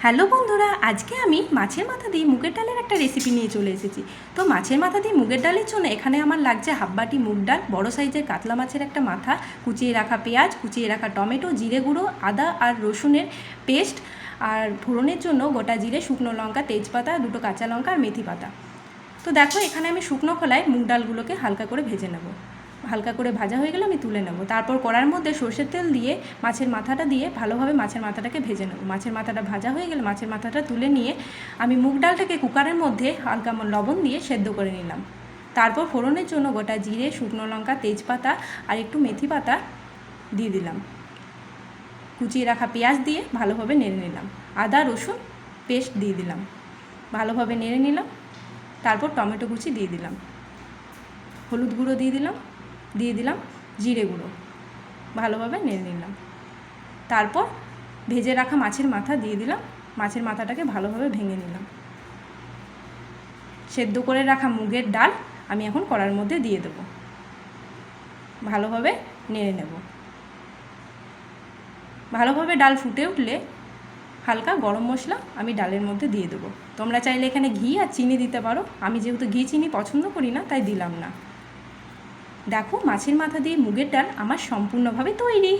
Hello বন্ধুরা, আজকে আমি মাছের মাথা দিয়ে মুগের ডালের একটা রেসিপি নিয়ে চলে এসেছি। তো মাছের মাথা দিয়ে মুগের ডালের জন্য এখানে আমার লাগছে হাফ বাটি মুগ ডাল, বড় সাইজের কাতলা মাছের একটা মাথা, কুচিয়ে রাখা পেঁয়াজ, কুচিয়ে রাখা টমেটো, জিরে গুঁড়ো, আদা আর রসুনের পেস্ট, আর ফোড়নের জন্য গোটা জিরে, শুকনো লঙ্কা, তেজপাতা, দুটো কাঁচা লঙ্কা আর মেথি পাতা। তো দেখো, এখানে আমি শুকনো খোলায় মুগ ডালগুলোকে হালকা করে ভেজে নেব। হালকা করে ভাজা হয়ে গেলে আমি তুলে নেব। তারপর কড়ার মধ্যে সর্ষের তেল দিয়ে মাছের মাথাটা দিয়ে ভালোভাবে মাছের মাথাটাকে ভেজে নেব। মাছের মাথাটা ভাজা হয়ে গেলে মাছের মাথাটা তুলে নিয়ে আমি মুগ ডালটাকে কুকারের মধ্যে হালকা লবণ দিয়ে সেদ্ধ করে নিলাম। তারপর ফোড়নের জন্য গোটা জিরে, শুকনো লঙ্কা, তেজপাতা আর একটু মেথি পাতা দিয়ে দিলাম। কুচিয়ে রাখা পেঁয়াজ দিয়ে ভালোভাবে নেড়ে নিলাম। আদা রসুন পেস্ট দিয়ে দিলাম, ভালোভাবে নেড়ে নিলাম। তারপর টমেটো কুচি দিয়ে দিলাম, হলুদ গুঁড়ো দিয়ে দিলাম জিরে গুঁড়ো, ভালোভাবে নেড়ে নিলাম। তারপর ভেজে রাখা মাছের মাথা দিয়ে দিলাম। মাছের মাথাটাকে ভালোভাবে ভেঙে নিলাম। সেদ্ধ করে রাখা মুগের ডাল আমি এখন কড়ার মধ্যে দিয়ে দেবো, ভালোভাবে নেড়ে নেব। ভালোভাবে ডাল ফুটে উঠলে হালকা গরম মশলা আমি ডালের মধ্যে দিয়ে দেবো। তোমরা চাইলে এখানে ঘি আর চিনি দিতে পারো, আমি যেহেতু ঘি চিনি পছন্দ করি না তাই দিলাম না। দেখো, মাছের মাথা দিয়ে মুগের ডাল আমার সম্পূর্ণভাবে তৈরি।